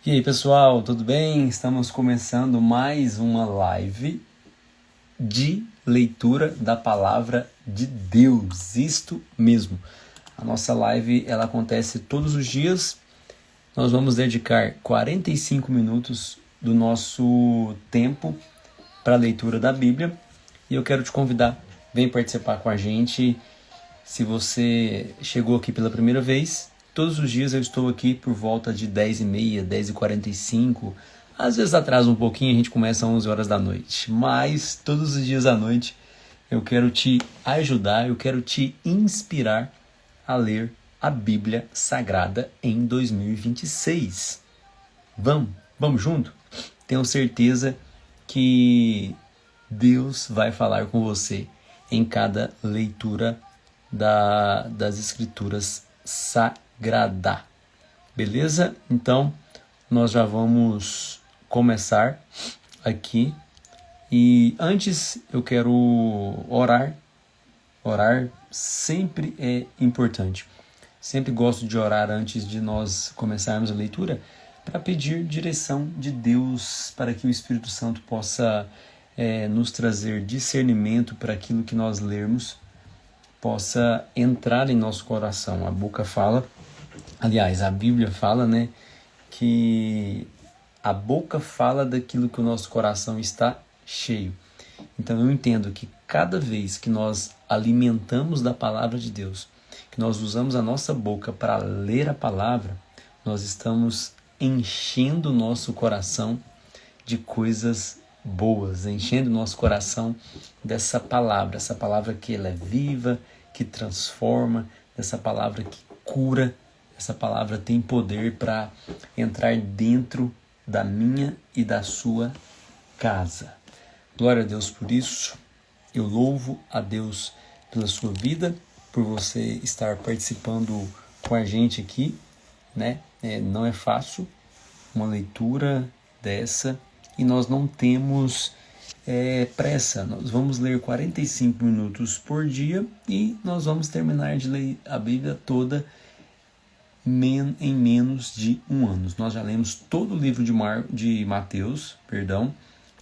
E aí pessoal, tudo bem? Estamos começando mais uma live de leitura da palavra de Deus, isto mesmo. A nossa live ela acontece todos os dias. Nós vamos dedicar 45 minutos do nosso tempo para a leitura da Bíblia e eu quero te convidar, vem participar com a gente. Se você chegou aqui pela primeira vez, todos os dias eu estou aqui por volta de 10h30, 10h45. Às vezes atrasa um pouquinho, a gente começa às 11 horas da noite. Mas todos os dias à noite eu quero te ajudar, eu quero te inspirar a ler a Bíblia Sagrada em 2026. Vamos junto? Tenho certeza que Deus vai falar com você em cada leitura das Escrituras Sagradas. Beleza? Então, nós já vamos começar aqui. E antes eu quero orar. Orar sempre é importante. Sempre gosto de orar antes de nós começarmos a leitura para pedir direção de Deus, para que o Espírito Santo possa nos trazer discernimento para aquilo que nós lermos, possa entrar em nosso coração. A boca fala, aliás, a Bíblia fala, que a boca fala daquilo que o nosso coração está cheio. Então eu entendo que cada vez que nós alimentamos da palavra de Deus, que nós usamos a nossa boca para ler a palavra, nós estamos enchendo o nosso coração de coisas boas, enchendo o nosso coração dessa palavra, essa palavra que ela é viva, que transforma, essa palavra que cura, essa palavra tem poder para entrar dentro da minha e da sua casa. Glória a Deus por isso. Eu louvo a Deus pela sua vida, por você estar participando com a gente aqui, não é fácil uma leitura dessa e nós não temos pressa. Nós vamos ler 45 minutos por dia e nós vamos terminar de ler a Bíblia toda em menos de um ano. Nós já lemos todo o livro de Mateus,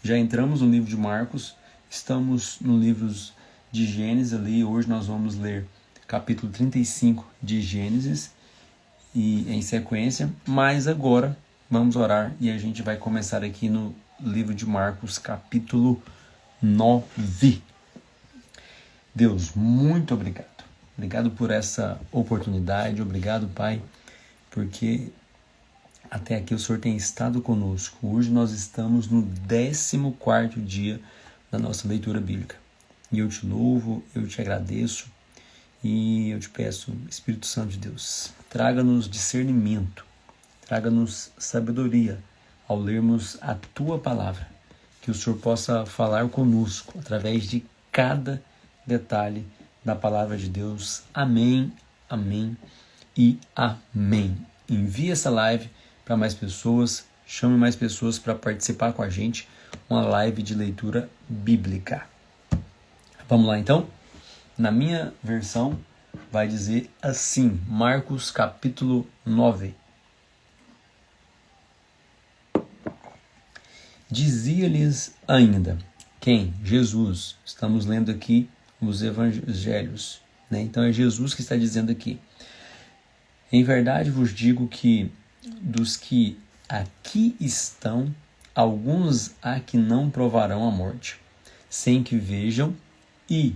já entramos no livro de Marcos, estamos no livro de Gênesis ali. Hoje nós vamos ler capítulo 35 de Gênesis e em sequência, mas agora vamos orar e a gente vai começar aqui no livro de Marcos, capítulo 9. Deus, muito obrigado. Obrigado por essa oportunidade. Obrigado, Pai, porque até aqui o Senhor tem estado conosco. Hoje nós estamos no 14º dia da nossa leitura bíblica. E eu te louvo, eu te agradeço e eu te peço, Espírito Santo de Deus, traga-nos discernimento, traga-nos sabedoria ao lermos a Tua palavra. Que o Senhor possa falar conosco através de cada detalhe da palavra de Deus. Amém, amém e amém. Envie essa live para mais pessoas, chame mais pessoas para participar com a gente, uma live de leitura bíblica. Vamos lá então? Na minha versão vai dizer assim, Marcos capítulo 9. Dizia-lhes ainda, quem? Jesus. Estamos lendo aqui os evangelhos, Então é Jesus que está dizendo aqui. Em verdade vos digo que dos que aqui estão, alguns há que não provarão a morte, sem que vejam e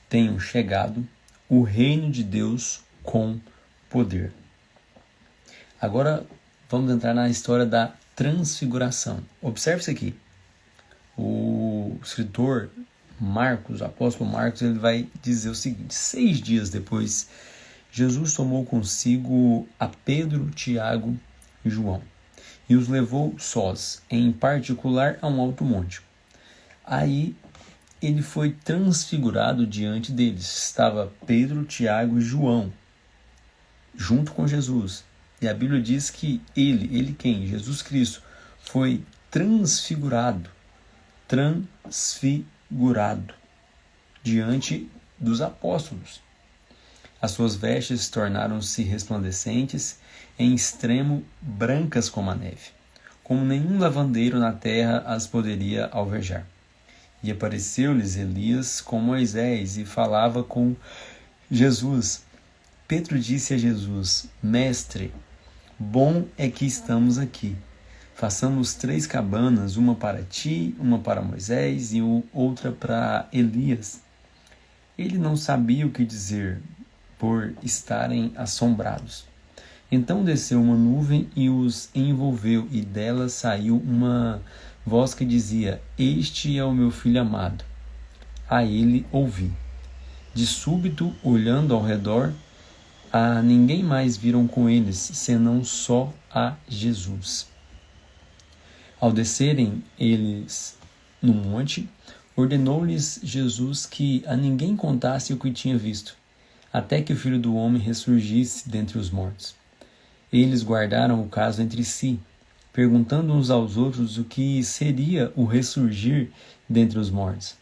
tenham chegado o reino de Deus com poder. Agora vamos entrar na história da transfiguração. Observe isso aqui. O escritor Marcos, o apóstolo Marcos, ele vai dizer o seguinte: 6 dias depois, Jesus tomou consigo a Pedro, Tiago e João e os levou sós, em particular, a um alto monte. Aí ele foi transfigurado diante deles. Estava Pedro, Tiago e João junto com Jesus. E a Bíblia diz que ele quem? Jesus Cristo, foi transfigurado diante dos apóstolos. As suas vestes tornaram-se resplandecentes, em extremo brancas como a neve, como nenhum lavandeiro na terra as poderia alvejar. E apareceu-lhes Elias com Moisés e falava com Jesus. Pedro disse a Jesus: Mestre, bom é que estamos aqui. Façamos 3 cabanas, uma para ti, uma para Moisés e outra para Elias. Ele não sabia o que dizer, por estarem assombrados. Então desceu uma nuvem e os envolveu, e dela saiu uma voz que dizia: Este é o meu filho amado. A ele ouvi. De súbito, olhando ao redor, a ninguém mais viram com eles, senão só a Jesus. Ao descerem eles no monte, ordenou-lhes Jesus que a ninguém contasse o que tinha visto, até que o Filho do Homem ressurgisse dentre os mortos. Eles guardaram o caso entre si, perguntando uns aos outros o que seria o ressurgir dentre os mortos.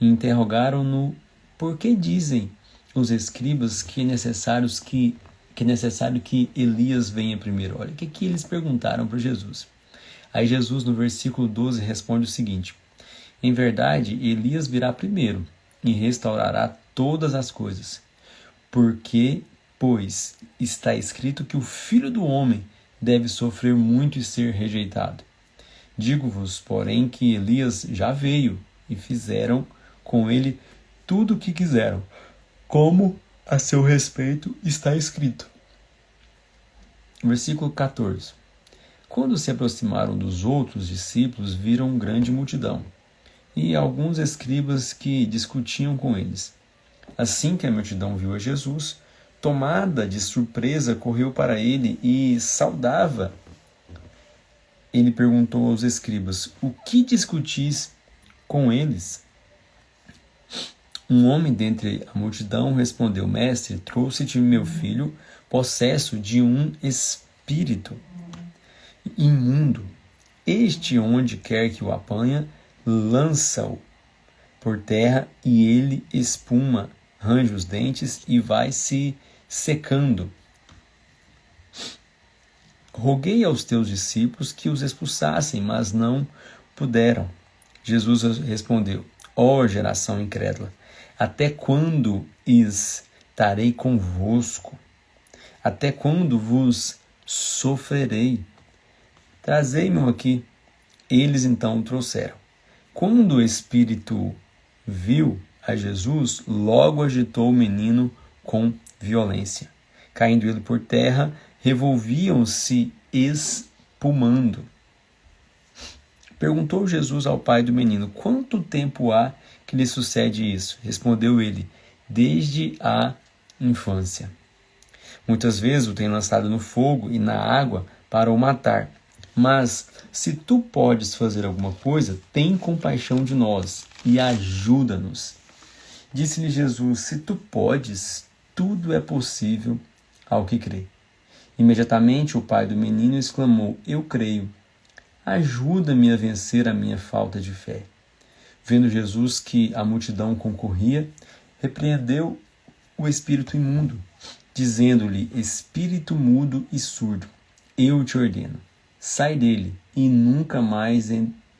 E interrogaram-no: por que dizem os escribas que é necessário que Elias venha primeiro? Olha o que eles perguntaram para Jesus. Aí Jesus, no versículo 12, responde o seguinte: em verdade, Elias virá primeiro e restaurará todas as coisas. Porque, pois, está escrito que o Filho do Homem deve sofrer muito e ser rejeitado. Digo-vos, porém, que Elias já veio e fizeram com ele tudo o que quiseram, como a seu respeito está escrito. Versículo 14. Quando se aproximaram dos outros discípulos, viram grande multidão e alguns escribas que discutiam com eles. Assim que a multidão viu a Jesus, tomada de surpresa, correu para ele e saudava. Ele perguntou aos escribas: o que discutis com eles? Um homem dentre a multidão respondeu: Mestre, trouxe-te meu filho, possesso de um espírito imundo. Este, onde quer que o apanha, lança-o por terra e ele espuma, range os dentes e vai se secando. Roguei aos teus discípulos que os expulsassem, mas não puderam. Jesus respondeu: ó geração incrédula, até quando estarei convosco? Até quando vos sofrerei? Trazei-me aqui. Eles então o trouxeram. Quando o espírito viu a Jesus, logo agitou o menino com violência. Caindo ele por terra, revolviam-se espumando. Perguntou Jesus ao pai do menino: quanto tempo há que lhe sucede isso? Respondeu ele: desde a infância. Muitas vezes o tem lançado no fogo e na água para o matar. Mas, se tu podes fazer alguma coisa, tem compaixão de nós e ajuda-nos. Disse-lhe Jesus: se tu podes, tudo é possível ao que crê. Imediatamente o pai do menino exclamou: eu creio. Ajuda-me a vencer a minha falta de fé. Vendo Jesus que a multidão concorria, repreendeu o espírito imundo, dizendo-lhe: espírito mudo e surdo, eu te ordeno, sai dele e nunca mais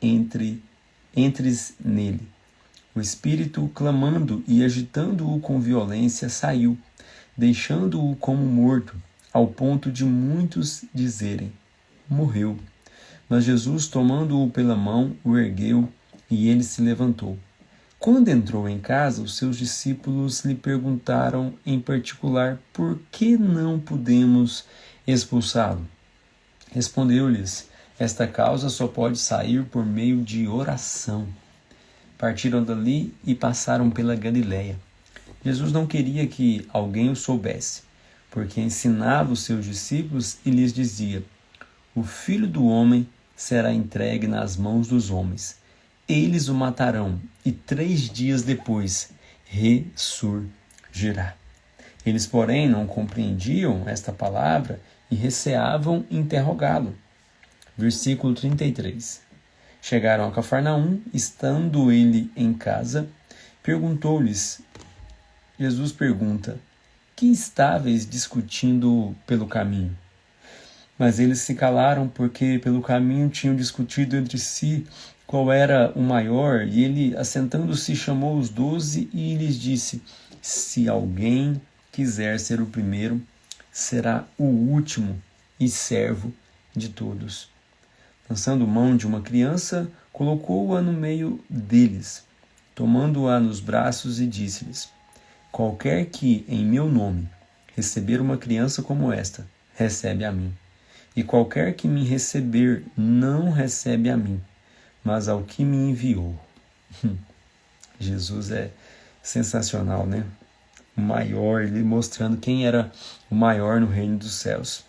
entres nele. O espírito, clamando e agitando-o com violência, saiu, deixando-o como morto, ao ponto de muitos dizerem: morreu. Mas Jesus, tomando-o pela mão, o ergueu e ele se levantou. Quando entrou em casa, os seus discípulos lhe perguntaram em particular: por que não podemos expulsá-lo? Respondeu-lhes: esta causa só pode sair por meio de oração. Partiram dali e passaram pela Galiléia. Jesus não queria que alguém o soubesse, porque ensinava os seus discípulos e lhes dizia: o Filho do Homem será entregue nas mãos dos homens. Eles o matarão e 3 dias depois ressurgirá. Eles, porém, não compreendiam esta palavra e receavam interrogá-lo. Versículo 33. Chegaram a Cafarnaum, estando ele em casa, perguntou-lhes, Jesus pergunta: que estáveis discutindo pelo caminho? Mas eles se calaram porque pelo caminho tinham discutido entre si qual era o maior, e ele, assentando-se, chamou os 12 e lhes disse: se alguém quiser ser o primeiro, será o último e servo de todos. Lançando mão de uma criança, colocou-a no meio deles, tomando-a nos braços, e disse-lhes: qualquer que, em meu nome, receber uma criança como esta, recebe a mim. E qualquer que me receber, não recebe a mim, mas ao que me enviou. Jesus é sensacional, né? O maior, ele mostrando quem era o maior no reino dos céus.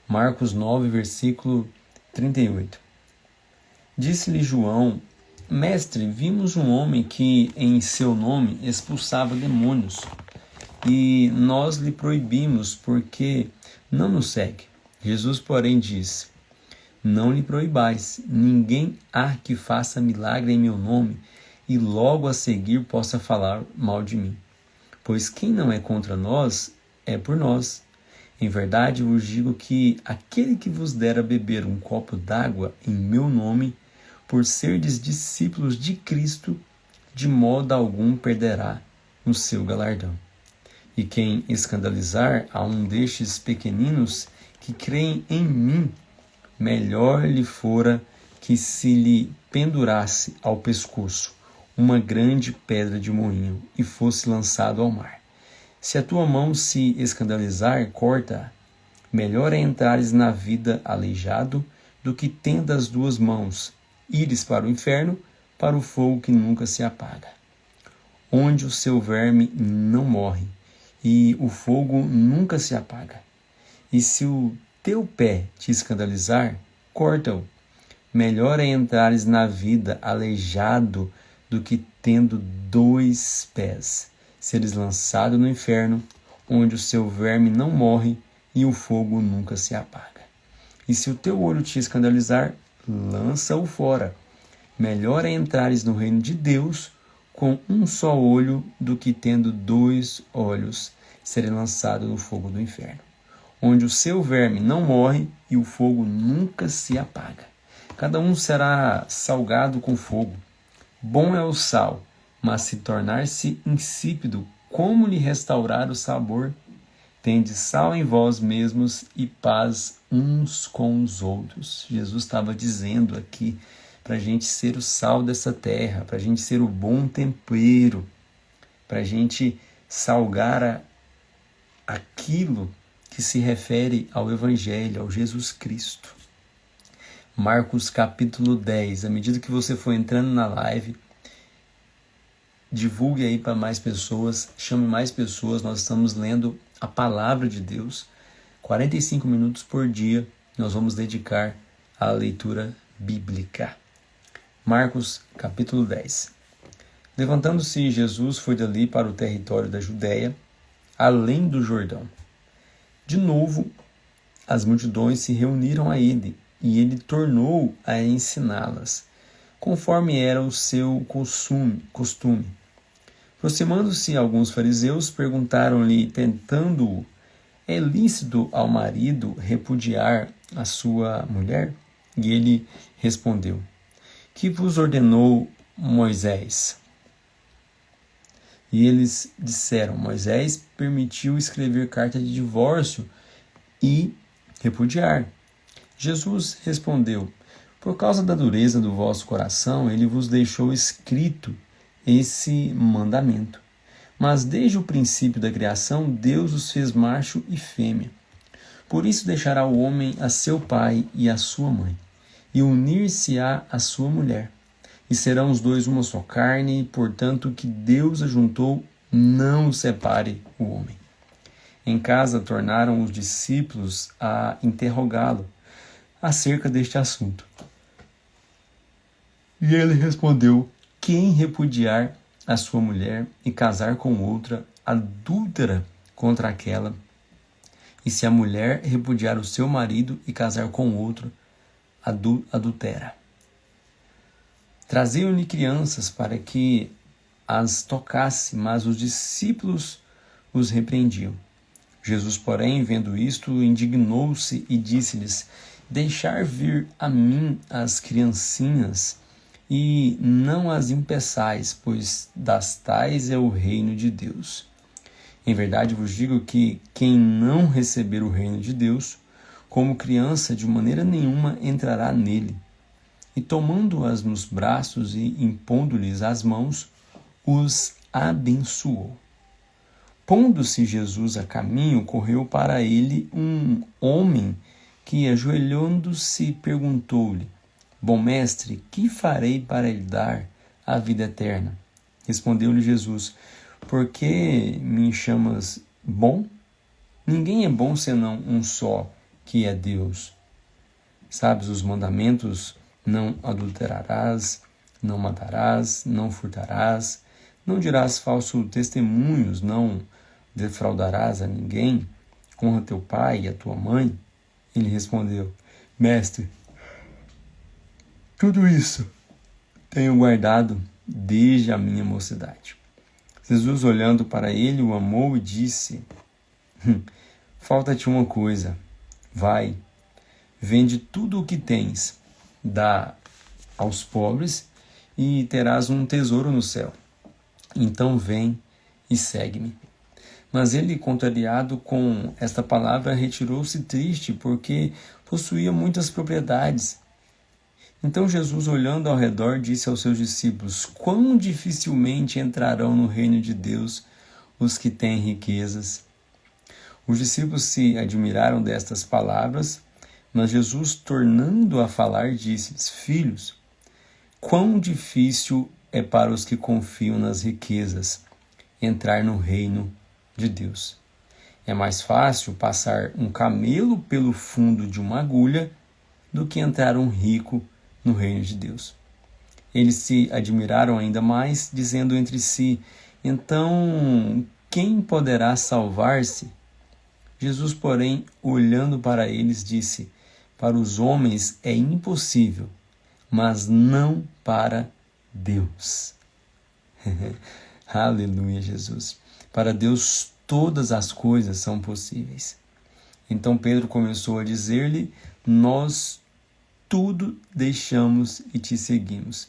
Marcos 9, versículo 38. Disse-lhe João: mestre, vimos um homem que em seu nome expulsava demônios, e nós lhe proibimos, porque não nos segue. Jesus, porém, disse: não lhe proibais, ninguém há que faça milagre em meu nome e logo a seguir possa falar mal de mim. Pois quem não é contra nós, é por nós. Em verdade vos digo que aquele que vos der a beber um copo d'água em meu nome, por serdes discípulos de Cristo, de modo algum perderá o seu galardão. E quem escandalizar a um destes pequeninos que creem em mim, melhor lhe fora que se lhe pendurasse ao pescoço uma grande pedra de moinho e fosse lançado ao mar. Se a tua mão se escandalizar, corta-a. Melhor é entrares na vida aleijado do que, tendo as 2 mãos, ires para o inferno, para o fogo que nunca se apaga, onde o seu verme não morre e o fogo nunca se apaga. E se o teu pé te escandalizar, corta-o. Melhor é entrares na vida aleijado do que, tendo 2 pés, seres lançado no inferno, onde o seu verme não morre e o fogo nunca se apaga. E se o teu olho te escandalizar, lança-o fora. Melhor é entrares no reino de Deus com um só olho do que, tendo 2 olhos, serem lançados no fogo do inferno, onde o seu verme não morre e o fogo nunca se apaga. Cada um será salgado com fogo. Bom é o sal, mas se tornar-se insípido, como lhe restaurar o sabor? Tende sal em vós mesmos e paz uns com os outros. Jesus estava dizendo aqui para a gente ser o sal dessa terra, para a gente ser o bom tempero, para a gente salgar aquilo que se refere ao Evangelho, ao Jesus Cristo. Marcos capítulo 10. À medida que você for entrando na live, divulgue aí para mais pessoas, chame mais pessoas. Nós estamos lendo a palavra de Deus. 45 minutos por dia nós vamos dedicar à leitura bíblica. Marcos capítulo 10. Levantando-se, Jesus foi dali para o território da Judéia, além do Jordão. De novo, as multidões se reuniram a ele, e ele tornou a ensiná-las, conforme era o seu costume. Aproximando-se alguns fariseus, perguntaram-lhe, tentando-o: é lícito ao marido repudiar a sua mulher? E ele respondeu: que vos ordenou Moisés? E eles disseram: Moisés permitiu escrever carta de divórcio e repudiar. Jesus respondeu: por causa da dureza do vosso coração, ele vos deixou escrito esse mandamento. Mas desde o princípio da criação, Deus os fez macho e fêmea. Por isso deixará o homem a seu pai e a sua mãe, e unir-se-á à sua mulher, e serão os 2 uma só carne, portanto, que Deus ajuntou, não o separe o homem. Em casa tornaram os discípulos a interrogá-lo acerca deste assunto. E ele respondeu: quem repudiar a sua mulher e casar com outra, adúltera contra aquela, e se a mulher repudiar o seu marido e casar com outro, adultera. Traziam-lhe crianças para que as tocasse, mas os discípulos os repreendiam. Jesus, porém, vendo isto, indignou-se e disse-lhes: deixar vir a mim as criancinhas e não as impeçais, pois das tais é o reino de Deus. Em verdade vos digo que quem não receber o reino de Deus, como criança, de maneira nenhuma entrará nele. E tomando-as nos braços e impondo-lhes as mãos, os abençoou. Pondo-se Jesus a caminho, correu para ele um homem que, ajoelhando-se, perguntou-lhe: bom mestre, que farei para lhe dar a vida eterna? Respondeu-lhe Jesus: por que me chamas bom? Ninguém é bom senão um só, que é Deus. Sabes os mandamentos: não adulterarás, não matarás, não furtarás, não dirás falso testemunhos, não defraudarás a ninguém, honra teu pai e a tua mãe. Ele respondeu: mestre, tudo isso tenho guardado desde a minha mocidade. Jesus, olhando para ele, o amou e disse: falta-te uma coisa. Vai, vende tudo o que tens, dá aos pobres e terás um tesouro no céu. Então vem e segue-me. Mas ele, contrariado com esta palavra, retirou-se triste, porque possuía muitas propriedades. Então Jesus, olhando ao redor, disse aos seus discípulos: quão dificilmente entrarão no reino de Deus os que têm riquezas. Os discípulos se admiraram destas palavras, mas Jesus, tornando a falar, disse-lhes: filhos, quão difícil é para os que confiam nas riquezas entrar no reino de Deus. É mais fácil passar um camelo pelo fundo de uma agulha do que entrar um rico no reino de Deus. Eles se admiraram ainda mais, dizendo entre si: então, quem poderá salvar-se? Jesus, porém, olhando para eles, disse: para os homens é impossível, mas não para Deus. Aleluia, Jesus. Para Deus todas as coisas são possíveis. Então Pedro começou a dizer-lhe: nós tudo deixamos e te seguimos.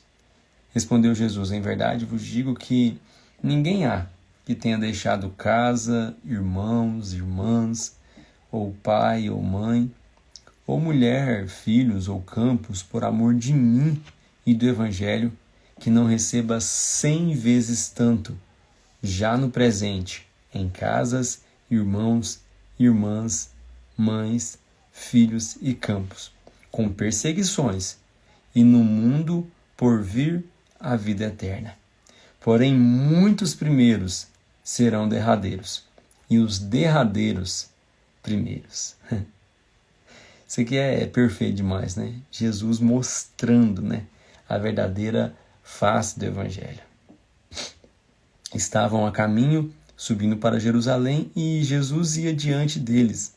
Respondeu Jesus: em verdade vos digo que ninguém há que tenha deixado casa, irmãos, irmãs, ou pai ou mãe, ou mulher, filhos ou campos, por amor de mim e do Evangelho, que não receba 100 vezes tanto, já no presente, em casas, irmãos, irmãs, mães, filhos e campos, com perseguições, e no mundo por vir a vida eterna. Porém, muitos primeiros serão derradeiros, e os derradeiros primeiros. Isso aqui é perfeito demais, né? Jesus mostrando, né, a verdadeira face do Evangelho. Estavam a caminho, subindo para Jerusalém, e Jesus ia diante deles.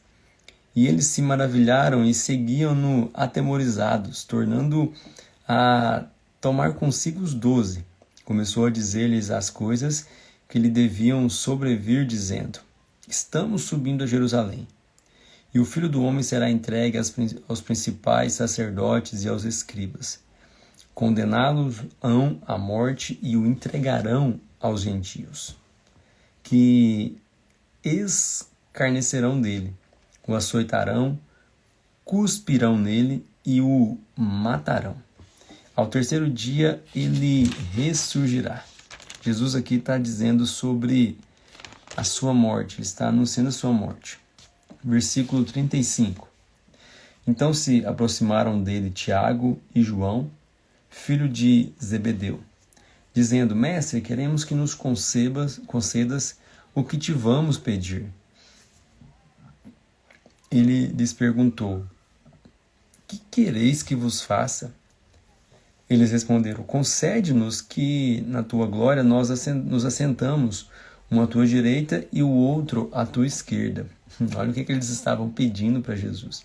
E eles se maravilharam e seguiam-no atemorizados, tornando a tomar consigo os 12. Começou a dizer-lhes as coisas que lhe deviam sobrevir, dizendo: estamos subindo a Jerusalém, e o Filho do Homem será entregue aos principais sacerdotes e aos escribas. Condená-los-ão à morte e o entregarão aos gentios, que escarnecerão dele, o açoitarão, cuspirão nele e o matarão. Ao terceiro dia ele ressurgirá. Jesus aqui está dizendo sobre a sua morte, ele está anunciando a sua morte. Versículo 35. Então se aproximaram dele Tiago e João, filho de Zebedeu, dizendo: mestre, queremos que nos concedas o que te vamos pedir. Ele lhes perguntou: que quereis que vos faça? Eles responderam: concede-nos que na tua glória nós nos assentamos, um à tua direita e o outro à tua esquerda. Olha o que eles estavam pedindo para Jesus.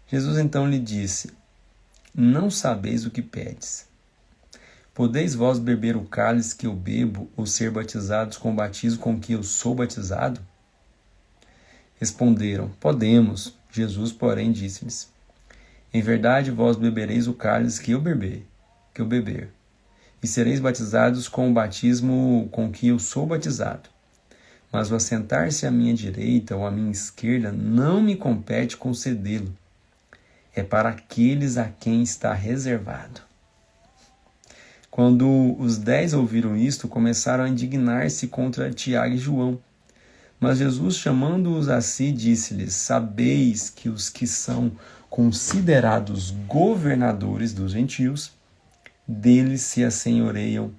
Jesus então lhe disse: não sabeis o que pedes. Podeis vós beber o cálice que eu bebo, ou ser batizados com o batismo com que eu sou batizado? Responderam: Podemos. Jesus, porém, disse-lhes: Em verdade vós bebereis o cálice que eu beber, e sereis batizados com o batismo com que eu sou batizado. Mas o assentar-se à minha direita ou à minha esquerda não me compete concedê-lo. É para aqueles a quem está reservado. Quando os 10 ouviram isto, começaram a indignar-se contra Tiago e João. Mas Jesus, chamando-os a si, disse-lhes: Sabeis que os que são considerados governadores dos gentios, deles se assenhoreiam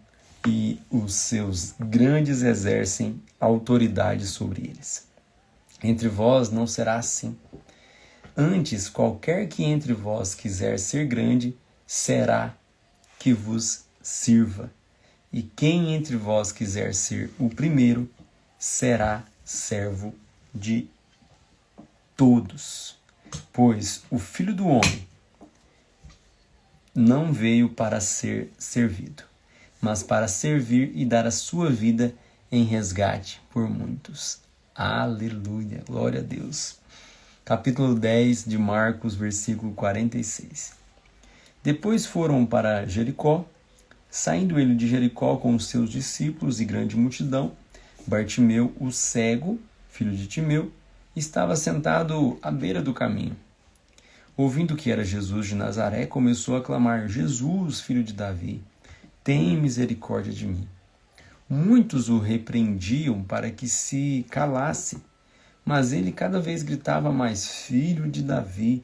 e os seus grandes exercem autoridade sobre eles. Entre vós não será assim. Antes, qualquer que entre vós quiser ser grande, será que vos sirva. E quem entre vós quiser ser o primeiro, será servo de todos. Pois o Filho do Homem não veio para ser servido, mas para servir e dar a sua vida em resgate por muitos. Aleluia, glória a Deus. Capítulo 10 de Marcos, versículo 46. Depois foram para Jericó. Saindo ele de Jericó com os seus discípulos e grande multidão, Bartimeu, o cego, filho de Timeu, estava sentado à beira do caminho. Ouvindo que era Jesus de Nazaré, começou a clamar: Jesus, filho de Davi, tem misericórdia de mim. Muitos o repreendiam para que se calasse, mas ele cada vez gritava mais: Filho de Davi,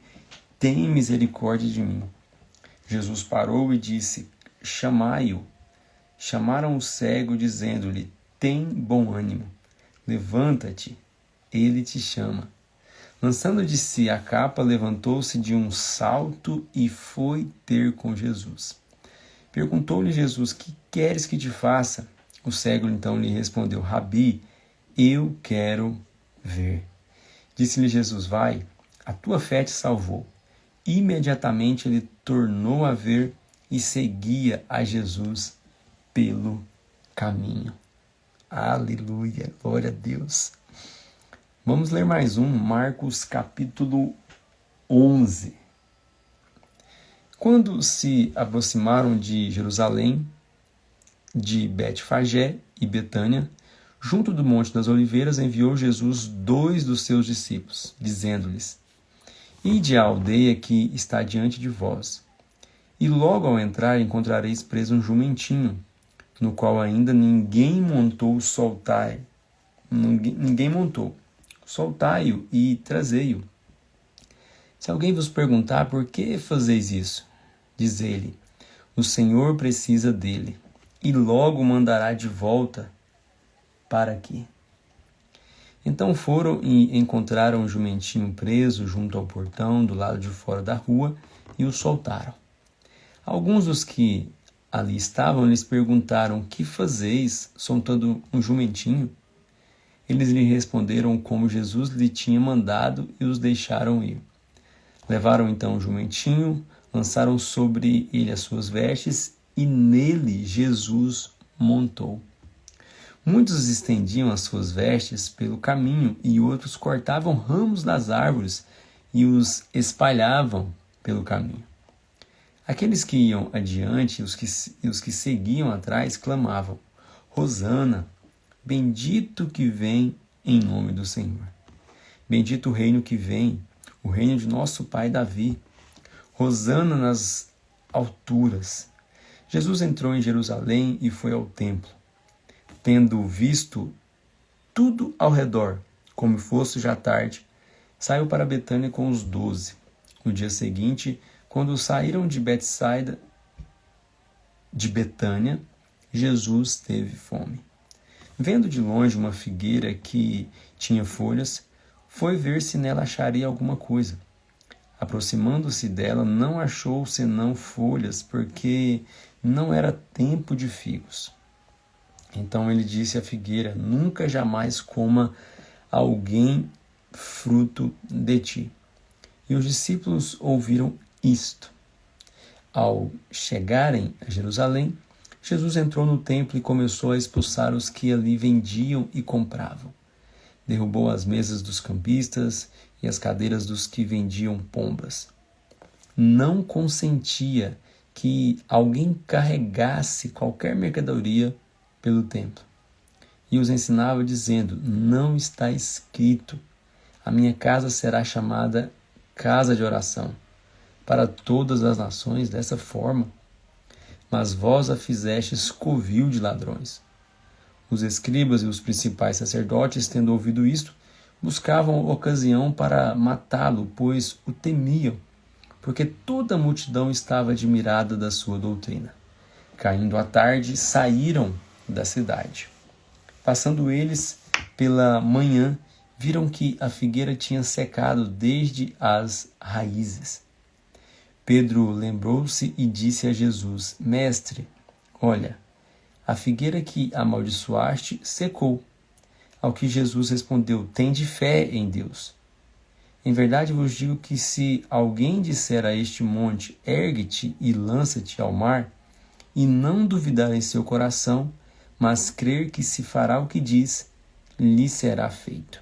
tem misericórdia de mim. Jesus parou e disse: Chamai-o. Chamaram o cego, dizendo-lhe: Tem bom ânimo, levanta-te, ele te chama. Lançando de si a capa, levantou-se de um salto e foi ter com Jesus. Perguntou-lhe Jesus: Que queres que te faça? O cego então lhe respondeu: Rabi, eu quero ver. Disse-lhe Jesus: Vai, a tua fé te salvou. Imediatamente ele tornou a ver e seguia a Jesus pelo caminho. Aleluia, glória a Deus. Vamos ler mais um, Marcos capítulo 11. Quando se aproximaram de Jerusalém, de Betfagé e Betânia, junto do Monte das Oliveiras, enviou Jesus 2 dos seus discípulos, dizendo-lhes: Ide à aldeia que está diante de vós, e logo ao entrar encontrareis preso um jumentinho, no qual ainda ninguém montou. Soltai-o e trazei-o. Se alguém vos perguntar: por que fazeis isso? Diz-lhe: o Senhor precisa dele, e logo o mandará de volta para aqui. Então foram e encontraram o jumentinho preso junto ao portão, do lado de fora da rua, e o soltaram. Alguns dos que ali estavam lhes perguntaram: que fazeis soltando um jumentinho? Eles lhe responderam como Jesus lhe tinha mandado e os deixaram ir. Levaram então o jumentinho, lançaram sobre ele as suas vestes e nele Jesus montou. Muitos estendiam as suas vestes pelo caminho e outros cortavam ramos das árvores e os espalhavam pelo caminho. Aqueles que iam adiante e os que seguiam atrás clamavam: Hosana, bendito que vem em nome do Senhor. Bendito o reino que vem, o reino de nosso pai Davi. Hosana nas alturas. Jesus entrou em Jerusalém e foi ao templo. Tendo visto tudo ao redor, como fosse já tarde, saiu para Betânia com os 12. No dia seguinte, quando saíram de Betânia, Jesus teve fome. Vendo de longe uma figueira que tinha folhas, foi ver se nela acharia alguma coisa. Aproximando-se dela, não achou senão folhas, porque não era tempo de figos. Então ele disse à figueira: nunca jamais coma alguém fruto de ti. E os discípulos ouviram isto. Ao chegarem a Jerusalém, Jesus entrou no templo e começou a expulsar os que ali vendiam e compravam. Derrubou as mesas dos cambistas e as cadeiras dos que vendiam pombas. Não consentia que alguém carregasse qualquer mercadoria pelo templo. E os ensinava dizendo: não está escrito, a minha casa será chamada casa de oração para todas as nações dessa forma? Mas vós a fizestes covil de ladrões. Os escribas e os principais sacerdotes, tendo ouvido isto, buscavam ocasião para matá-lo, pois o temiam, porque toda a multidão estava admirada da sua doutrina. Caindo a tarde, saíram da cidade. Passando eles pela manhã, viram que a figueira tinha secado desde as raízes. Pedro lembrou-se e disse a Jesus: Mestre, olha, a figueira que amaldiçoaste secou. Ao que Jesus respondeu: Tende fé em Deus. Em verdade vos digo que se alguém disser a este monte: Ergue-te e lança-te ao mar, e não duvidar em seu coração, mas crer que se fará o que diz, lhe será feito.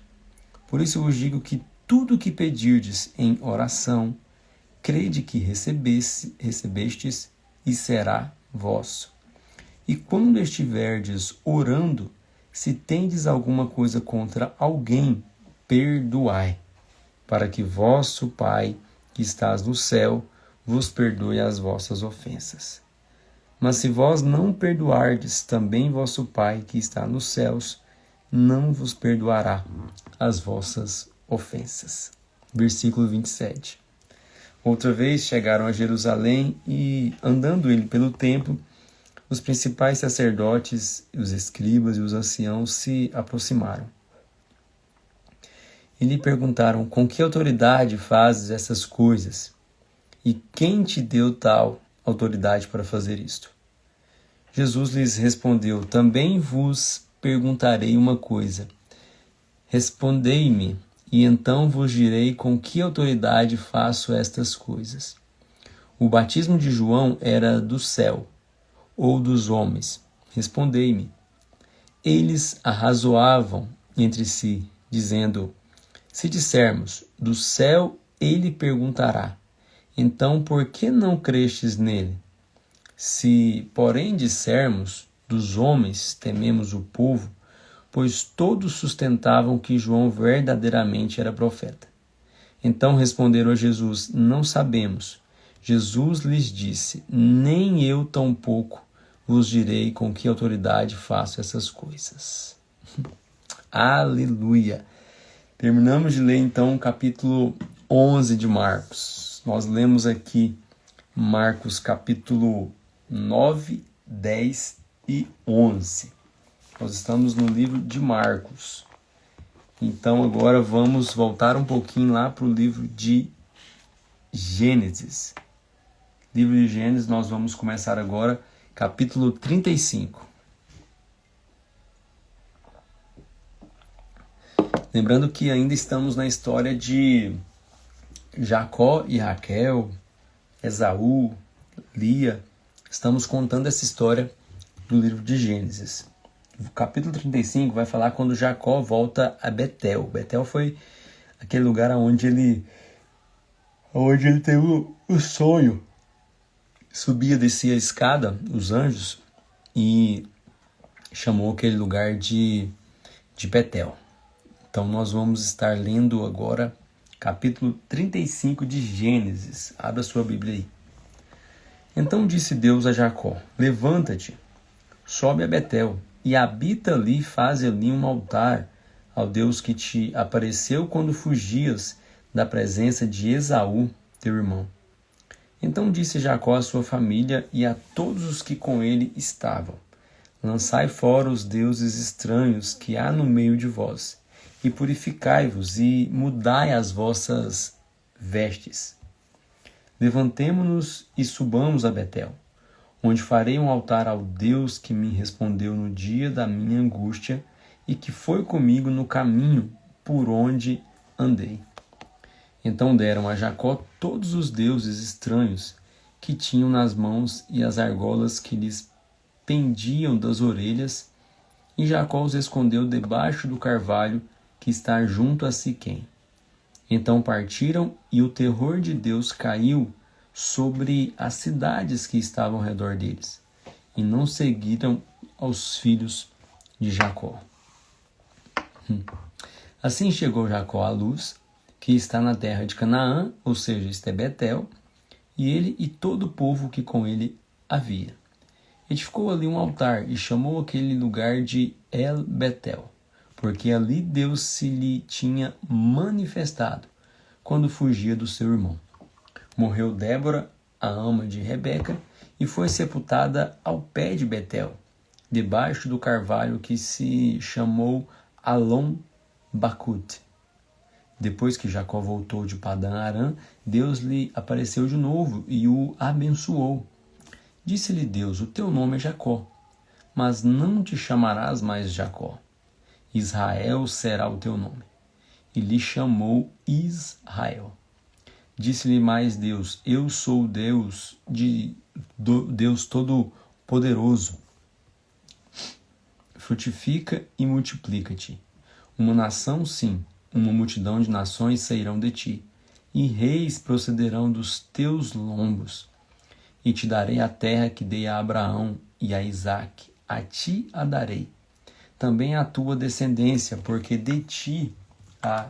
Por isso vos digo que tudo o que pedirdes em oração, crede que recebestes e será vosso. E quando estiverdes orando, se tendes alguma coisa contra alguém, perdoai, para que vosso Pai, que estás no céu, vos perdoe as vossas ofensas. Mas se vós não perdoardes, também vosso Pai, que está nos céus, não vos perdoará as vossas ofensas. Versículo 27. Outra vez chegaram a Jerusalém e, andando ele pelo templo, os principais sacerdotes, os escribas e os anciãos se aproximaram. E lhe perguntaram: com que autoridade fazes essas coisas? E quem te deu tal autoridade para fazer isto? Jesus lhes respondeu: também vos perguntarei uma coisa. Respondei-me, e então vos direi com que autoridade faço estas coisas. O batismo de João era do céu ou dos homens? Respondei-me. Eles arrazoavam entre si, dizendo: se dissermos, do céu, ele perguntará: então por que não crestes nele? Se, porém, dissermos, dos homens, tememos o povo, pois todos sustentavam que João verdadeiramente era profeta. Então responderam a Jesus: não sabemos. Jesus lhes disse: nem eu tampouco vos direi com que autoridade faço essas coisas. Aleluia! Terminamos de ler então o capítulo 11 de Marcos. Nós lemos aqui Marcos capítulo 9, 10 e 11. Nós estamos no livro de Marcos. Então agora vamos voltar um pouquinho lá para o livro de Gênesis. Livro de Gênesis, nós vamos começar agora, capítulo 35. Lembrando que ainda estamos na história de Jacó e Raquel, Esaú, Lia. Estamos contando essa história do livro de Gênesis. O capítulo 35 vai falar quando Jacó volta a Betel. Betel foi aquele lugar onde ele teve o sonho. Subia, descia a escada, os anjos, e chamou aquele lugar de Betel. Então nós vamos estar lendo agora capítulo 35 de Gênesis. Abra sua Bíblia aí. Então disse Deus a Jacó: levanta-te, sobe a Betel, e habita ali, faze ali um altar ao Deus que te apareceu quando fugias da presença de Esaú, teu irmão. Então disse Jacó à sua família e a todos os que com ele estavam: lançai fora os deuses estranhos que há no meio de vós, e purificai-vos, e mudai as vossas vestes. Levantemo-nos e subamos a Betel, onde farei um altar ao Deus que me respondeu no dia da minha angústia e que foi comigo no caminho por onde andei. Então deram a Jacó todos os deuses estranhos que tinham nas mãos e as argolas que lhes pendiam das orelhas, e Jacó os escondeu debaixo do carvalho que está junto a Siquém. Então partiram, e o terror de Deus caiu sobre as cidades que estavam ao redor deles, e não seguiram aos filhos de Jacó. Assim chegou Jacó à luz, que está na terra de Canaã, ou seja, isto é Betel, e ele e todo o povo que com ele havia. Edificou ali um altar e chamou aquele lugar de El Betel, porque ali Deus se lhe tinha manifestado quando fugia do seu irmão. Morreu Débora, a ama de Rebeca, e foi sepultada ao pé de Betel, debaixo do carvalho que se chamou Alon Bacut. Depois que Jacó voltou de Padã Arã, Deus lhe apareceu de novo e o abençoou. Disse-lhe Deus: o teu nome é Jacó, mas não te chamarás mais Jacó. Israel será o teu nome. E lhe chamou Israel. Disse-lhe mais Deus: eu sou Deus Todo-Poderoso. Frutifica e multiplica-te. Uma nação, sim, uma multidão de nações sairão de ti, e reis procederão dos teus lombos. E te darei a terra que dei a Abraão e a Isaque, a ti a darei. Também a tua descendência, porque de ti a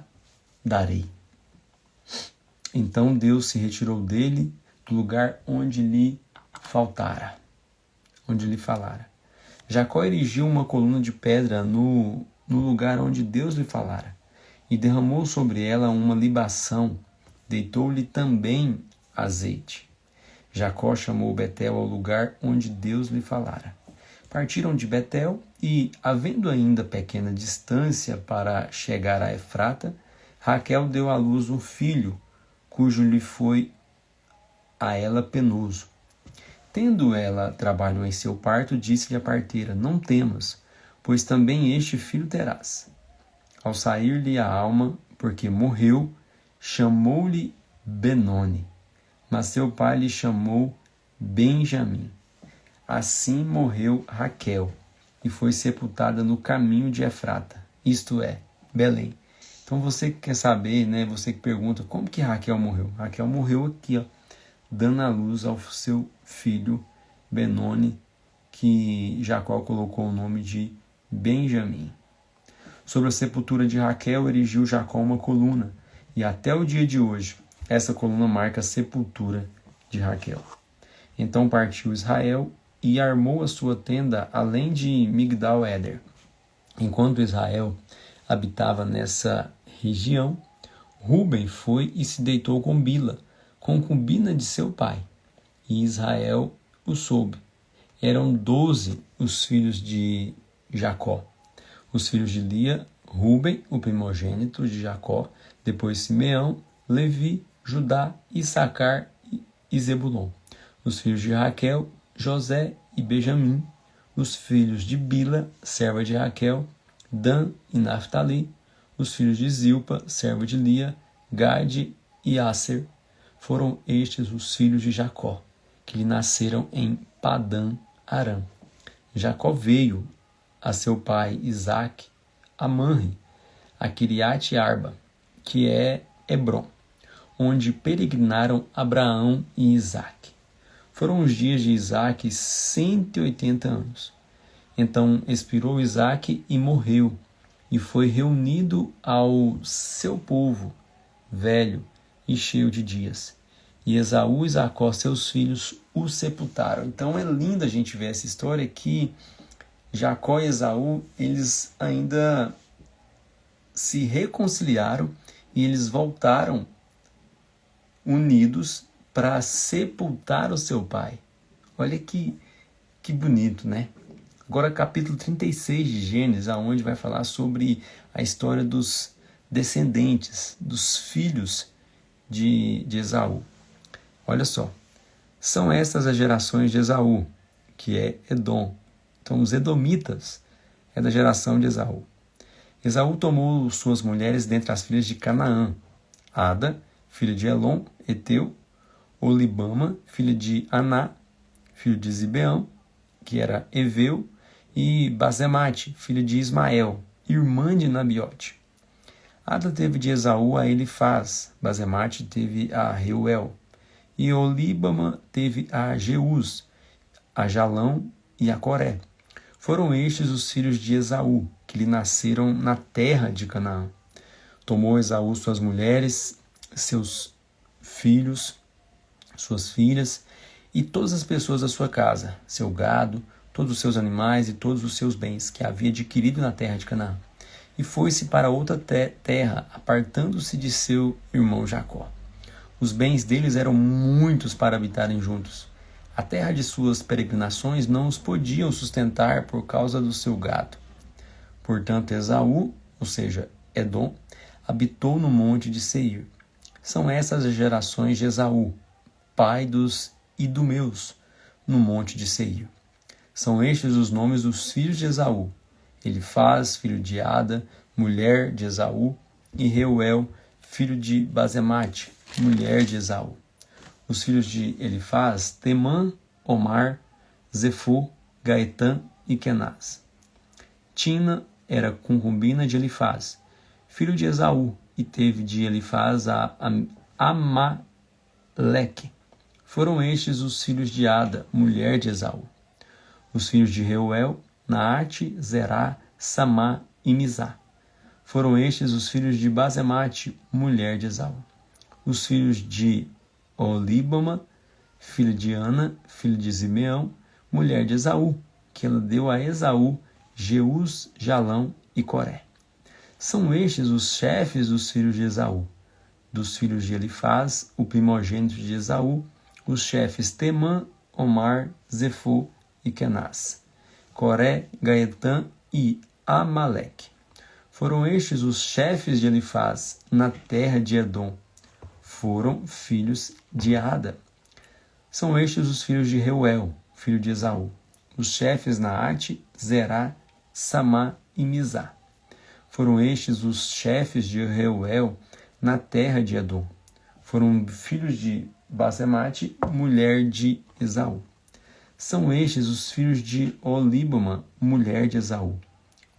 darei. Então Deus se retirou dele do lugar onde lhe falara. Jacó erigiu uma coluna de pedra no lugar onde Deus lhe falara, e derramou sobre ela uma libação, deitou-lhe também azeite. Jacó chamou Betel ao lugar onde Deus lhe falara. Partiram de Betel e, havendo ainda pequena distância para chegar a Efrata, Raquel deu à luz um filho, cujo lhe foi a ela penoso. Tendo ela trabalho em seu parto, disse-lhe a parteira: não temas, pois também este filho terás. Ao sair-lhe a alma, porque morreu, chamou-lhe Benoni, mas seu pai lhe chamou Benjamim. Assim morreu Raquel, e foi sepultada no caminho de Efrata, isto é, Belém. Então você que quer saber, né, você que pergunta, como que Raquel morreu? Raquel morreu aqui, ó, dando à luz ao seu filho Benoni, que Jacó colocou o nome de Benjamim. Sobre a sepultura de Raquel erigiu Jacó uma coluna, e até o dia de hoje essa coluna marca a sepultura de Raquel. Então partiu Israel e armou a sua tenda além de Migdal-Eder. Enquanto Israel habitava nessa região, Ruben foi e se deitou com Bila, concubina de seu pai, e Israel o soube. Eram 12 os filhos de Jacó. Os filhos de Lia, Ruben, o primogênito de Jacó, depois Simeão, Levi, Judá, Issacar e Zebulon. Os filhos de Raquel, José e Benjamim. Os filhos de Bila, serva de Raquel, Dan e Naphtali. Os filhos de Zilpa, serva de Lia, Gade e Asser. Foram estes os filhos de Jacó, que lhe nasceram em Padã Arã. Jacó veio a seu pai Isaque a Manre, a Quiriate Arba, que é Hebrom, onde peregrinaram Abraão e Isaque. Foram os dias de Isaque 180 anos. Então expirou Isaque e morreu, e foi reunido ao seu povo, velho e cheio de dias. E Esaú e Jacó, seus filhos, o sepultaram. Então é lindo a gente ver essa história que Jacó e Esaú, eles ainda se reconciliaram e eles voltaram unidos para sepultar o seu pai. Olha que bonito, né? Agora capítulo 36 de Gênesis, aonde vai falar sobre a história dos descendentes, dos filhos de Esaú. Olha só, são estas as gerações de Esaú, que é Edom. Então os edomitas é da geração de Esaú. Esaú tomou suas mulheres dentre as filhas de Canaã: Ada, filha de Elon, Eteu; Olibama, filha de Aná, filho de Zibeão, que era Eveu, e Basemate, filha de Ismael, irmã de Nabiote. Ada teve de Esaú a Elifaz, Basemate teve a Reuel, e Olíbama teve a Jeús, a Jalão e a Coré. Foram estes os filhos de Esaú, que lhe nasceram na terra de Canaã. Tomou Esaú suas mulheres, seus filhos, suas filhas, e todas as pessoas da sua casa, seu gado, todos os seus animais e todos os seus bens que havia adquirido na terra de Canaã. E foi-se para outra terra, apartando-se de seu irmão Jacó. Os bens deles eram muitos para habitarem juntos. A terra de suas peregrinações não os podiam sustentar por causa do seu gado. Portanto, Esaú, ou seja, Edom, habitou no monte de Seir. São essas as gerações de Esaú, pai dos idumeus, no monte de Seir. São estes os nomes dos filhos de Esaú: Elifaz, filho de Ada, mulher de Esaú, e Reuel, filho de Basemate, mulher de Esaú. Os filhos de Elifaz: Temã, Omar, Zefô, Gaetã e Kenaz. Tina era concubina de Elifaz, filho de Esaú, e teve de Elifaz a Amaleque. Foram estes os filhos de Ada, mulher de Esaú. Os filhos de Reuel: Naate, Zerá, Samá e Mizá. Foram estes os filhos de Basemate, mulher de Esaú. Os filhos de Olíbama, filho de Ana, filho de Zibeão, mulher de Esaú, que ela deu a Esaú, Jeús, Jalão e Coré. São estes os chefes dos filhos de Esaú. Dos filhos de Elifaz, o primogênito de Esaú, os chefes Temã, Omar, Zefô e Kenaz, Coré, Gaetã e Amaleque. Foram estes os chefes de Elifaz na terra de Edom. Foram filhos de Ada. São estes os filhos de Reuel, filho de Esaú. Os chefes Naate, Zerá, Samá e Mizá. Foram estes os chefes de Reuel na terra de Edom. Foram filhos de Basemate, mulher de Esaú. São estes os filhos de Olíbama, mulher de Esaú.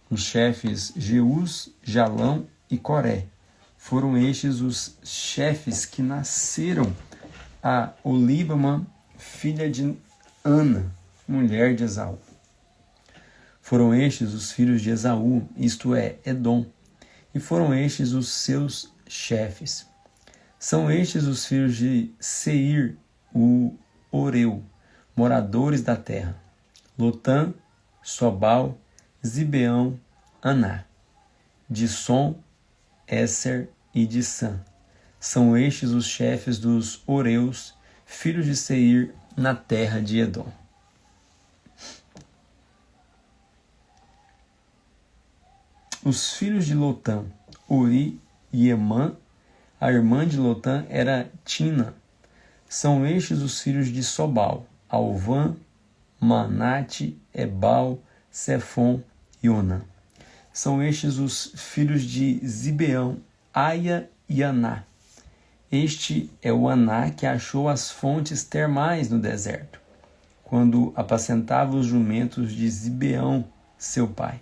Os chefes Jeús, Jalão e Coré. Foram estes os chefes que nasceram a Olíbama, filha de Ana, mulher de Esaú. Foram estes os filhos de Esaú, isto é, Edom, e foram estes os seus chefes. São estes os filhos de Seir, o Oreu, moradores da terra: Lotã, Sobal, Zibeão, Aná, Dissom, Esser e Dissã. São estes os chefes dos Oreus, filhos de Seir, na terra de Edom. Os filhos de Lotã: Ori e Emã. A irmã de Lotã era Tina. São estes os filhos de Sobal: Alvã, Manate, Ebal, Sefom e Onã. São estes os filhos de Zibeão: Aia e Aná. Este é o Aná que achou as fontes termais no deserto, quando apacentava os jumentos de Zibeão, seu pai.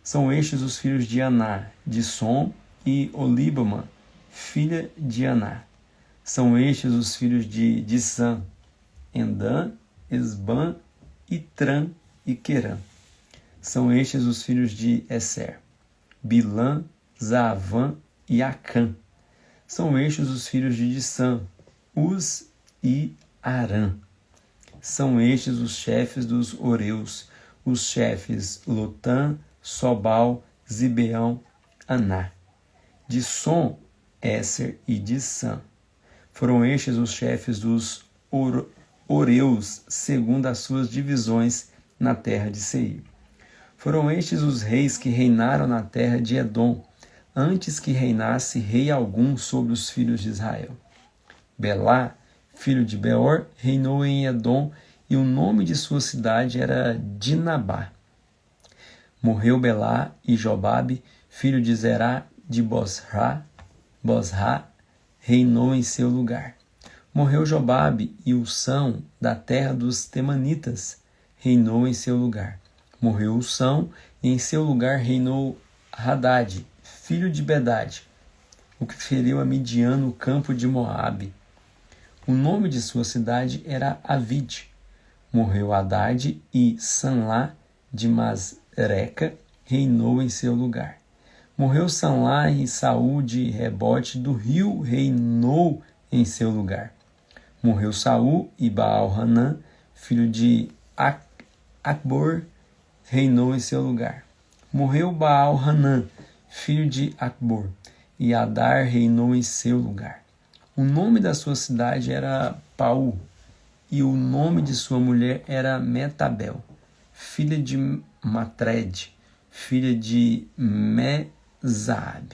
São estes os filhos de Aná: Dissom e Olíbama, filha de Aná. São estes os filhos de Dissã: Endã, Esbã, Itrã e Querã. São estes os filhos de Esser: Bilã, Zaavã e Acã. São estes os filhos de Dissã: Uz e Arã. São estes os chefes dos Oreus, os chefes Lotã, Sobal, Zibeão, Aná. Dissom, Esser e Dissã. Foram estes os chefes dos Oreus, segundo as suas divisões na terra de Seir. Foram estes os reis que reinaram na terra de Edom, antes que reinasse rei algum sobre os filhos de Israel. Belá, filho de Beor, reinou em Edom, e o nome de sua cidade era Dinabá. Morreu Belá, e Jobabe, filho de Zerá de Bosra, reinou em seu lugar. Morreu Jobabe, e Ulsão, da terra dos Temanitas, reinou em seu lugar. Morreu Usão, e em seu lugar reinou Hadade, filho de Bedade, o que feriu a Midian no campo de Moabe. O nome de sua cidade era Avide. Morreu Hadade, e Sanlá de Masreca reinou em seu lugar. Morreu Sanlá, e Saul de Rebote do rio reinou em seu lugar. Morreu Saul, e Baal-Hanã, filho de Acbor, reinou em seu lugar. Morreu Baal-Hanã, filho de Acbor, e Adar reinou em seu lugar. O nome da sua cidade era Paú, e o nome de sua mulher era Metabel, filha de Matred, filha de Mezaab.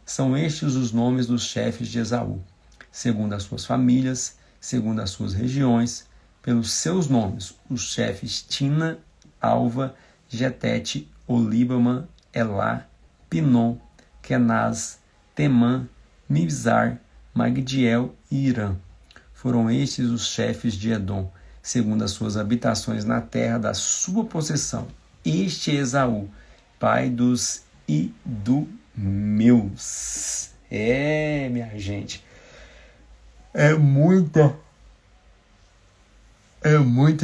São estes os nomes dos chefes de Esaú, segundo as suas famílias, segundo as suas regiões, pelos seus nomes, os chefes Tina, Alva, Getete, Olíbama, Elá, Pinom, Kenaz, Temã, Mibzar, Magdiel e Irã. Foram estes os chefes de Edom, segundo as suas habitações na terra da sua possessão. Este é Esaú, pai dos idumeus. Minha gente, é muita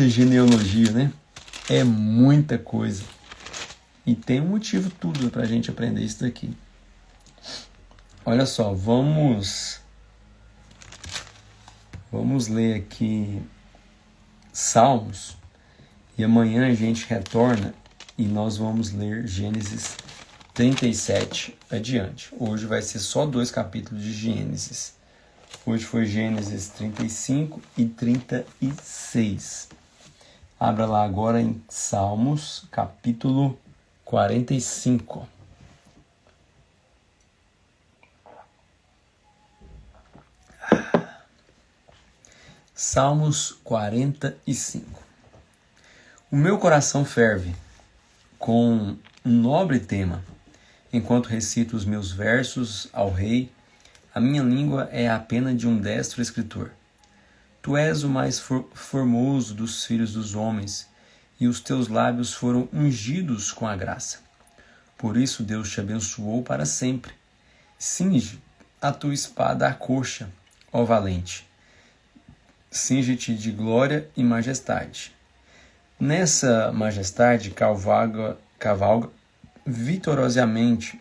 genealogia, né? É muita coisa. E tem um motivo tudo para a gente aprender isso daqui. Olha só, vamos ler aqui Salmos. E amanhã a gente retorna e nós vamos ler Gênesis 37 adiante. Hoje vai ser só 2 capítulos de Gênesis. Hoje foi Gênesis 35 e 36. Abra lá agora em Salmos, capítulo 45. Salmos 45. O meu coração ferve com um nobre tema. Enquanto recito os meus versos ao rei, a minha língua é a pena de um destro escritor. Tu és o mais formoso dos filhos dos homens, e os teus lábios foram ungidos com a graça. Por isso Deus te abençoou para sempre. Cinge a tua espada à coxa, ó valente. Cinge-te de glória e majestade. Nessa majestade cavalga vitoriosamente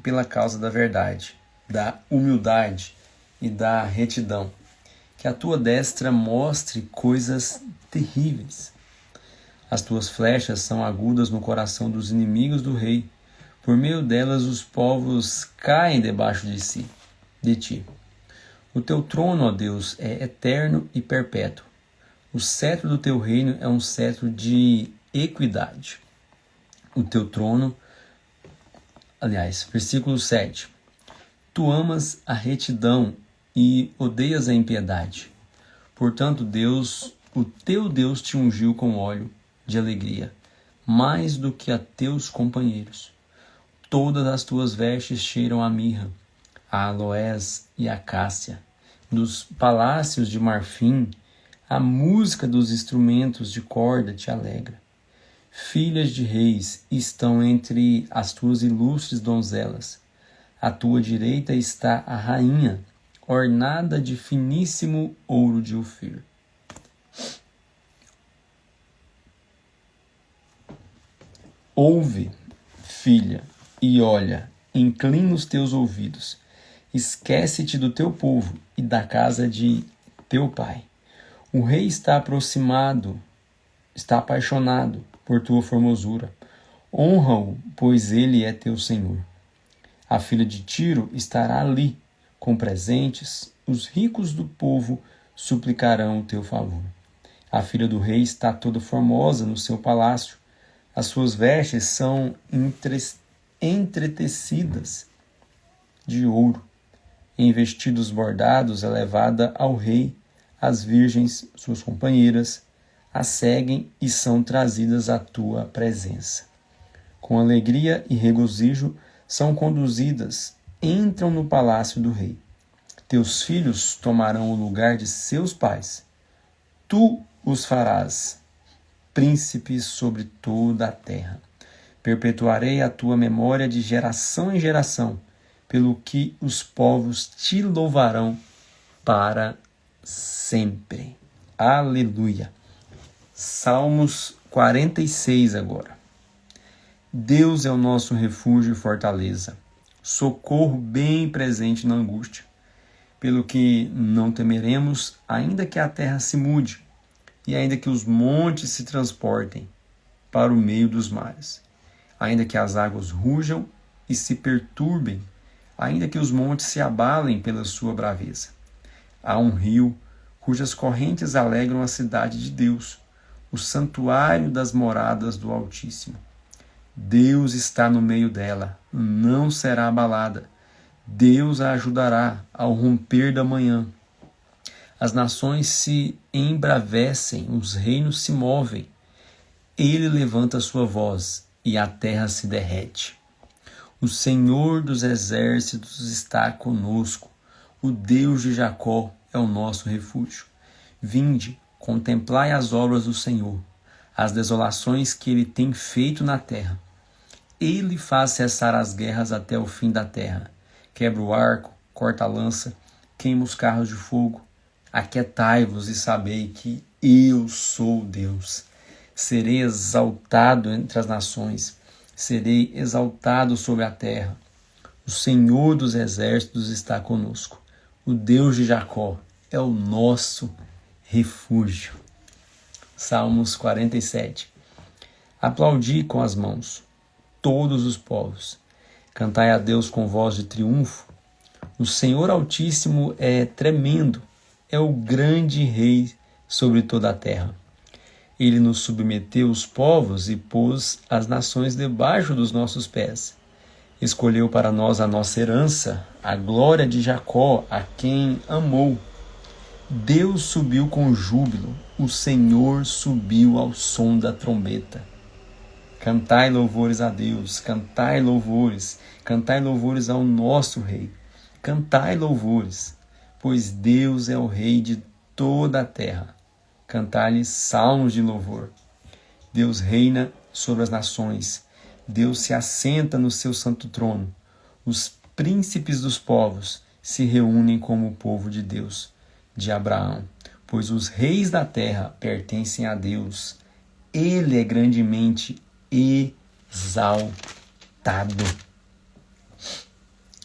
pela causa da verdade, da humildade e da retidão. Que a tua destra mostre coisas terríveis. As tuas flechas são agudas no coração dos inimigos do rei. Por meio delas os povos caem debaixo de ti. O teu trono, ó Deus, é eterno e perpétuo. O cetro do teu reino é um cetro de equidade. O teu trono, versículo 7. Tu amas a retidão e odeias a impiedade. Portanto, Deus, o teu Deus te ungiu com óleo de alegria, mais do que a teus companheiros. Todas as tuas vestes cheiram a mirra, a aloés e a cássia. Dos palácios de marfim, a música dos instrumentos de corda te alegra. Filhas de reis estão entre as tuas ilustres donzelas. À tua direita está a rainha, ornada de finíssimo ouro de Ofir. Ouve, filha, e olha, inclina os teus ouvidos. Esquece-te do teu povo e da casa de teu pai. O rei está apaixonado por tua formosura. Honra-o, pois ele é teu senhor. A filha de Tiro estará ali, com presentes. Os ricos do povo suplicarão o teu favor. A filha do rei está toda formosa no seu palácio. As suas vestes são entretecidas de ouro. Em vestidos bordados é levada ao rei. As virgens, suas companheiras, a seguem e são trazidas à tua presença. Com alegria e regozijo são conduzidas, entram no palácio do rei. Teus filhos tomarão o lugar de seus pais. Tu os farás príncipes sobre toda a terra. Perpetuarei a tua memória de geração em geração, pelo que os povos te louvarão para sempre. Aleluia. Salmos 46 agora. Deus é o nosso refúgio e fortaleza, socorro bem presente na angústia, pelo que não temeremos, ainda que a terra se mude, e ainda que os montes se transportem para o meio dos mares, ainda que as águas rujam e se perturbem, ainda que os montes se abalem pela sua braveza. Há um rio cujas correntes alegram a cidade de Deus, o santuário das moradas do Altíssimo. Deus está no meio dela, não será abalada. Deus a ajudará ao romper da manhã. As nações se embravecem, os reinos se movem. Ele levanta sua voz e a terra se derrete. O Senhor dos exércitos está conosco. O Deus de Jacó é o nosso refúgio. Vinde, contemplai as obras do Senhor, as desolações que ele tem feito na terra. Ele faz cessar as guerras até o fim da terra. Quebra o arco, corta a lança, queima os carros de fogo. Aquietai-vos e sabei que eu sou Deus. Serei exaltado entre as nações, serei exaltado sobre a terra. O Senhor dos exércitos está conosco. O Deus de Jacó é o nosso refúgio. Salmos 47. Aplaudi com as mãos, todos os povos. Cantai a Deus com voz de triunfo. O Senhor Altíssimo é tremendo, é o grande Rei sobre toda a terra. Ele nos submeteu os povos e pôs as nações debaixo dos nossos pés. Escolheu para nós a nossa herança, a glória de Jacó, a quem amou. Deus subiu com júbilo, o Senhor subiu ao som da trombeta. Cantai louvores a Deus, cantai louvores ao nosso Rei. Cantai louvores, pois Deus é o Rei de toda a terra. Cantai-lhe salmos de louvor. Deus reina sobre as nações. Deus se assenta no seu santo trono. Os príncipes dos povos se reúnem como o povo de Deus, de Abraão, pois os reis da terra pertencem a Deus. Ele é grandemente exaltado.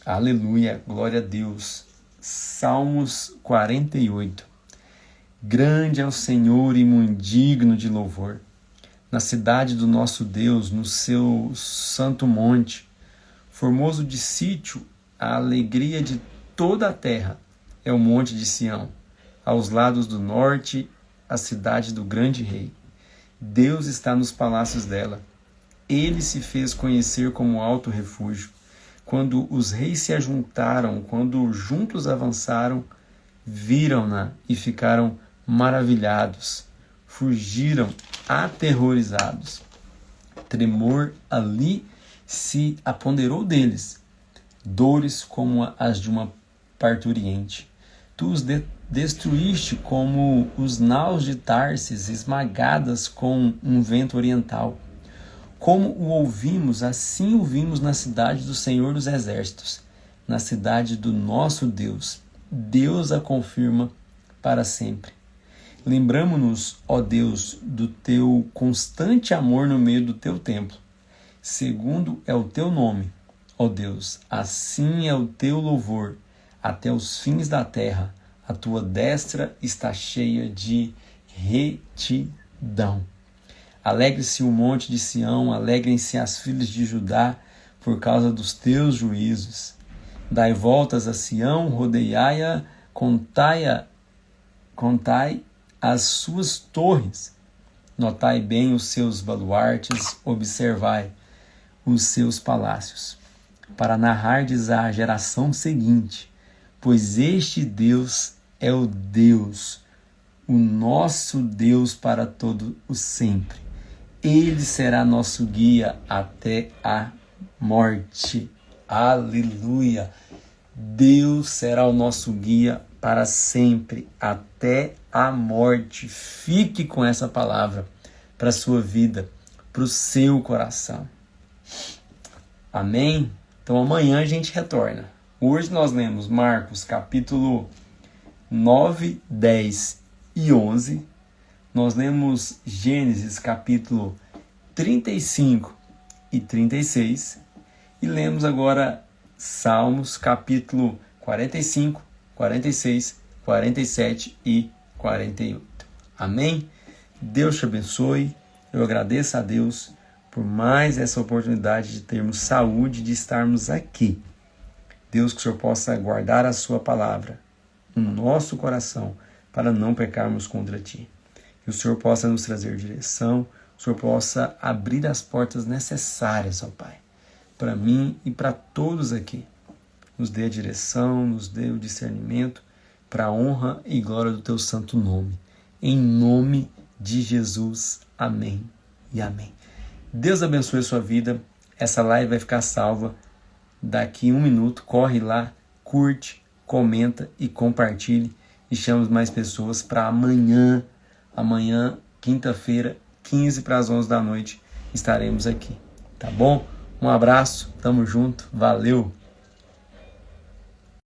Aleluia, glória a Deus. Salmos 48. Grande é o Senhor e muito digno de louvor. Na cidade do nosso Deus, no seu santo monte, formoso de sítio, a alegria de toda a terra é o monte de Sião. Aos lados do norte, a cidade do grande rei. Deus está nos palácios dela. Ele se fez conhecer como alto refúgio. Quando os reis se ajuntaram, quando juntos avançaram, viram-na e ficaram maravilhados. Fugiram aterrorizados. Tremor ali se apoderou deles, dores como as de uma parturiente. Tu os destruíste como os naus de Tarsis, esmagadas com um vento oriental. Como o ouvimos, assim o vimos na cidade do Senhor dos Exércitos, na cidade do nosso Deus. Deus a confirma para sempre. Lembramo-nos, ó Deus, do teu constante amor no meio do teu templo. Segundo é o teu nome, ó Deus, assim é o teu louvor, até os fins da terra. A tua destra está cheia de retidão. Alegre-se o monte de Sião, alegrem-se as filhas de Judá, por causa dos teus juízos. Dai voltas a Sião, rodeiai-a, contai as suas torres. Notai bem os seus baluartes, observai os seus palácios, para narrardes à geração seguinte, pois este Deus é o Deus, o nosso Deus para todo o sempre. Ele será nosso guia até a morte. Aleluia! Deus será o nosso guia para sempre, até a morte. Fique com essa palavra. para a sua vida, para o seu coração. Amém? Então amanhã a gente retorna. Hoje nós lemos Marcos capítulo 9, 10 e 11. Nós lemos Gênesis capítulo 35 e 36. E lemos agora Salmos capítulo 45, 46, 47 e 48. Amém? Deus te abençoe. Eu agradeço a Deus por mais essa oportunidade de termos saúde, de estarmos aqui. Deus, que o Senhor possa guardar a sua palavra no nosso coração para não pecarmos contra ti. Que o Senhor possa nos trazer direção, o Senhor possa abrir as portas necessárias, ó Pai, para mim e para todos aqui. Nos dê a direção, nos dê o discernimento para a honra e glória do teu santo nome. Em nome de Jesus. Amém e amém. Deus abençoe a sua vida. Essa live vai ficar salva daqui 1 minuto. Corre lá, curte, comenta e compartilhe. E chame mais pessoas para amanhã, quinta-feira, 15 para as 11 da noite, estaremos aqui. Tá bom? Um abraço, tamo junto, valeu!